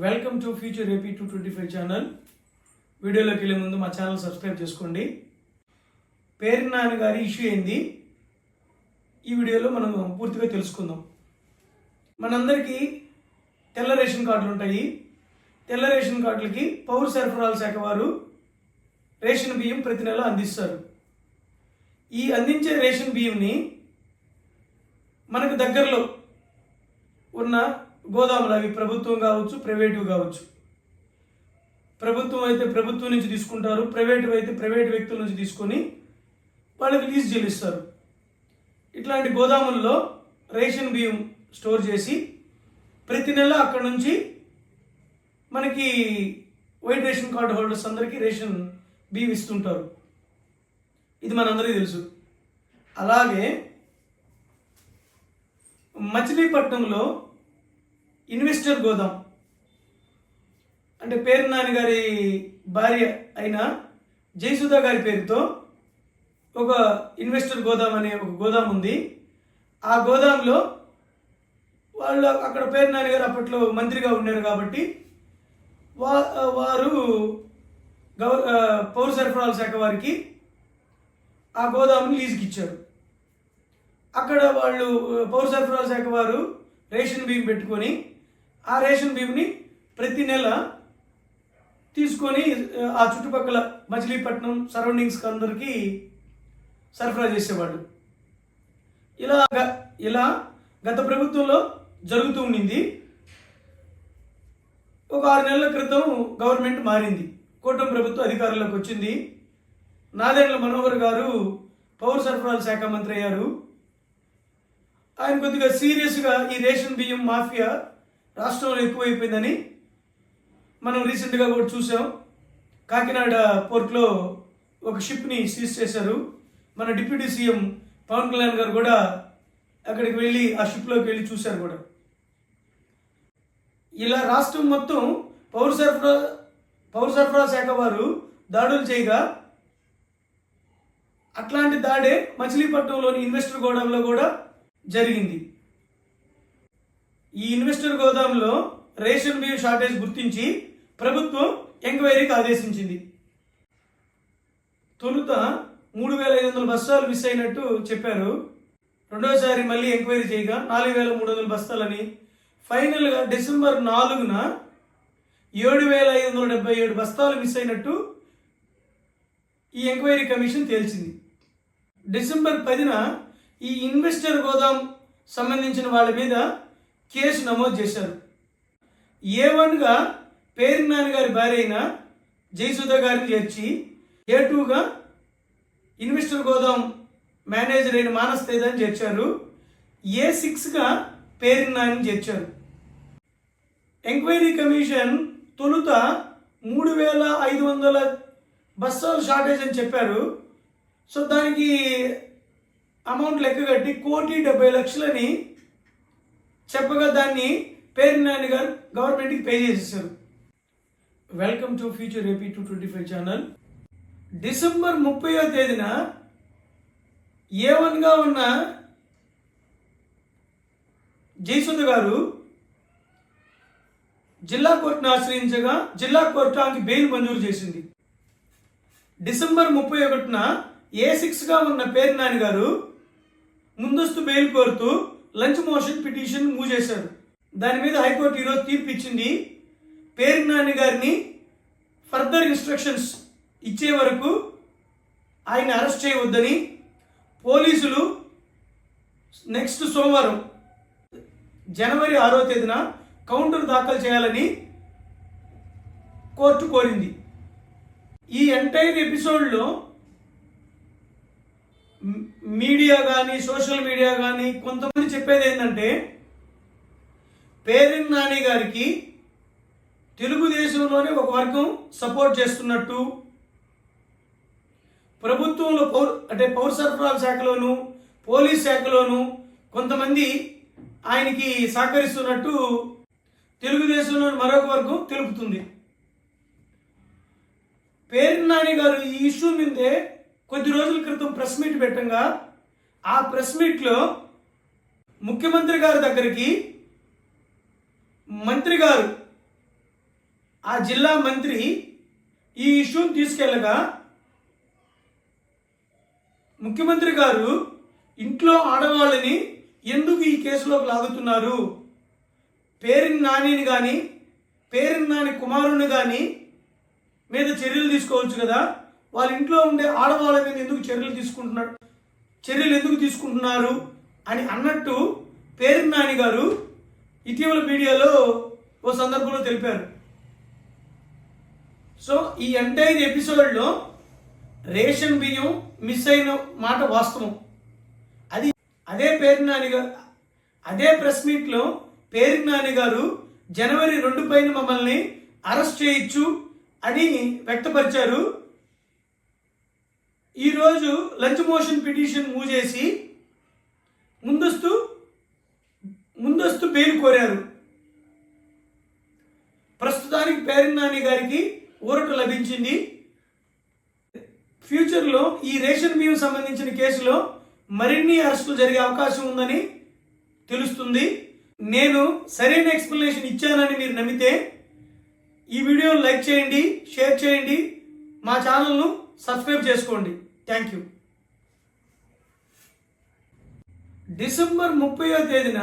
Welcome to future AP 225 channel. వీడియోలోకి వెళ్ళే ముందు మా ఛానల్ సబ్స్క్రైబ్ చేసుకోండి. పేర్ని నాని గారి ఇష్యూ ఏంది ఈ వీడియోలో మనం పూర్తిగా తెలుసుకుందాం. మనందరికీ తెల్ల రేషన్ కార్డులు ఉంటాయి. తెల్ల రేషన్ కార్డులకి పౌర సరఫరాల శాఖ వారు రేషన్ బియ్యం ప్రతి నెల అందిస్తారు. ఈ అందించే రేషన్ బియ్యంని మనకు దగ్గరలో ఉన్న గోదాములు, అవి ప్రభుత్వం కావచ్చు, ప్రైవేటు కావచ్చు. ప్రభుత్వం అయితే ప్రభుత్వం నుంచి తీసుకుంటారు, ప్రైవేటు అయితే ప్రైవేటు వ్యక్తుల నుంచి తీసుకొని వాళ్ళకి లీజ్ చెల్లిస్తారు. ఇట్లాంటి గోదాముల్లో రేషన్ బియ్యం స్టోర్ చేసి ప్రతి నెల అక్కడ నుంచి మనకి వైట్ రేషన్ కార్డు హోల్డర్స్ అందరికీ రేషన్ బియ్యం ఇస్తుంటారు. ఇది మనందరికీ తెలుసు. అలాగే మచిలీపట్నంలో ఇన్వెస్టర్ గోదాం, అంటే పేర్ని నాని గారి భార్య అయిన జయసుధ గారి పేరుతో ఒక ఇన్వెస్టర్ గోదాం అనే ఒక గోదాం ఉంది. ఆ గోదాంలో వాళ్ళు అక్కడ పేర్ని నాని గారు అప్పట్లో మంత్రిగా ఉన్నారు కాబట్టి వారు పౌర సరఫరాల శాఖ వారికి ఆ గోదాముని లీజుకి ఇచ్చారు. అక్కడ వాళ్ళు పౌర సరఫరాల శాఖ వారు రేషన్ బియ్యం పెట్టుకొని ఆ రేషన్ బియ్యంని ప్రతి నెల తీసుకొని ఆ చుట్టుపక్కల మచిలీపట్నం సరౌండింగ్స్కి అందరికీ సరఫరా చేసేవాళ్ళు. ఇలా గత ప్రభుత్వంలో జరుగుతూ ఉండింది. ఒక 6 నెలల క్రితం గవర్నమెంట్ మారింది, కూటమి ప్రభుత్వం అధికారంలోకి వచ్చింది. నాదెండ్ల మనోహర్ గారు పౌర సరఫరాల శాఖ మంత్రి అయ్యారు. ఆయన కొద్దిగా సీరియస్గా ఈ రేషన్ బియ్యం మాఫియా రాష్ట్రంలో ఎక్కువైపోయిందని మనం రీసెంట్గా కూడా చూసాం. కాకినాడ పోర్ట్లో ఒక షిప్ని సీజ్ చేశారు. మన డిప్యూటీ సీఎం పవన్ కళ్యాణ్ గారు కూడా అక్కడికి వెళ్ళి ఆ షిప్లోకి వెళ్ళి చూశారు కూడా. ఇలా రాష్ట్రం మొత్తం పౌర సరఫరా శాఖ వారు దాడులు చేయగా అట్లాంటి దాడే మచిలీపట్నంలోని ఇన్వెస్టర్ గోదాంలో కూడా జరిగింది. ఈ ఇన్వెస్టర్ గోదాంలో రేషన్ బియ్యం షార్టేజ్ గుర్తించి ప్రభుత్వం ఎంక్వైరీకి ఆదేశించింది. తొలుత 3,500 బస్తాలు మిస్ అయినట్టు చెప్పారు. రెండోసారి మళ్ళీ ఎంక్వైరీ చేయగా 4,300 బస్తాలని, ఫైనల్గా డిసెంబర్ 4న 7,577 బస్తాలు మిస్ అయినట్టు ఈ ఎంక్వైరీ కమిషన్ తేల్చింది. డిసెంబర్ 10న ఈ ఇన్వెస్టర్ గోదాం సంబంధించిన వాళ్ళ మీద కేసు నమోదు చేశారు. A1గా పేర్ని నాని గారి భార్య అయిన జయసుధ గారిని చేర్చి, A2గా ఇన్వెస్టర్ గోదాం మేనేజర్ అయిన మానస్ తేజాని చేర్చారు. A6గా పేర్ని నాని చేర్చారు. ఎంక్వైరీ కమిషన్ తొలుత 3,500 బస్తాలు షార్టేజ్ అని చెప్పారు. సో దానికి అమౌంట్ లెక్క కట్టి 1,70,00,000 చెప్పగా దాన్ని పేర్ని నాని గారు గవర్నమెంట్కి పే చేసేసారు. Welcome to future AP 225 channel. December 30వ తేదీన A1గా ఉన్న జయసుధ గారు జిల్లా కోర్టును ఆశ్రయించగా జిల్లా కోర్టు ఆమెకి బెయిల్ మంజూరు చేసింది. డిసెంబర్ 31న A6గా ఉన్న పేర్ని నాని గారు ముందస్తు బెయిల్ కోరుతూ లంచ్ మోషన్ పిటిషన్ మూవ్ చేశారు. దాని మీద హైకోర్టు ఈరోజు తీర్పు ఇచ్చింది. పేర్ని నాని గారిని ఫర్దర్ ఇన్స్ట్రక్షన్స్ ఇచ్చే వరకు ఆయన అరెస్ట్ చేయవద్దని, పోలీసులు నెక్స్ట్ సోమవారం జనవరి 6వ తేదీన కౌంటర్ దాఖలు చేయాలని కోర్టు కోరింది. ఈ ఎంటైర్ ఎపిసోడ్లో మీడియా కానీ సోషల్ మీడియా కానీ కొంతమంది చెప్పేది ఏంటంటే, పేర్ని నాని గారికి తెలుగుదేశంలోనే ఒక వర్గం సపోర్ట్ చేస్తున్నట్టు, ప్రభుత్వంలో పౌర సరఫరాల శాఖలోను పోలీస్ శాఖలోను కొంతమంది ఆయనకి సహకరిస్తున్నట్టు తెలుగుదేశంలోని మరొక వర్గం తెలుపుతుంది. పేర్ని నాని గారు ఈ ఇష్యూ మీదే కొద్ది రోజుల క్రితం ప్రెస్ మీట్ పెట్టంగా ఆ ప్రెస్ మీట్లో ముఖ్యమంత్రి గారి దగ్గరికి మంత్రి గారు ఆ జిల్లా మంత్రి ఈ ఇష్యూని తీసుకెళ్ళగా ముఖ్యమంత్రి గారు ఇంట్లో ఆడవాళ్ళని ఎందుకు ఈ కేసులోకి లాగుతున్నారు, పేరిని నానిని కానీ పేరిని నాని కుమారుని కానీ మీద చర్యలు తీసుకోవచ్చు కదా, వాళ్ళ ఇంట్లో ఉండే ఆడవాళ్ళ మీద ఎందుకు చర్యలు ఎందుకు తీసుకుంటున్నారు అని అన్నట్టు పేరిని నాని గారు ఇటీవల మీడియాలో ఓ సందర్భంలో తెలిపారు. సో ఈ ఎంటైర్ ఎపిసోడ్లో రేషన్ బియ్యం మిస్ అయిన మాట వాస్తవం. అదే పేరిని నాని గారు అదే ప్రెస్ మీట్లో పేరిని నాని గారు జనవరి 2 పైన మమ్మల్ని అరెస్ట్ చేయొచ్చు అని వ్యక్తపరిచారు. ఈరోజు లంచ్ మోషన్ పిటిషన్ మూవ్ చేసి ముందస్తు బెయిల్ కోరారు. ప్రస్తుతానికి పేరిని నాని గారికి ఊరట లభించింది. ఫ్యూచర్లో ఈ రేషన్ బియ్యం సంబంధించిన కేసులో మరిన్ని అరెస్టులు జరిగే అవకాశం ఉందని తెలుస్తుంది. నేను సరైన ఎక్స్ప్లెనేషన్ ఇచ్చానని మీరు నమ్మితే ఈ వీడియోను లైక్ చేయండి, షేర్ చేయండి, మా ఛానల్ను సబ్స్క్రైబ్ చేసుకోండి. Thank you. డిసెంబర్ 30వ తేదీన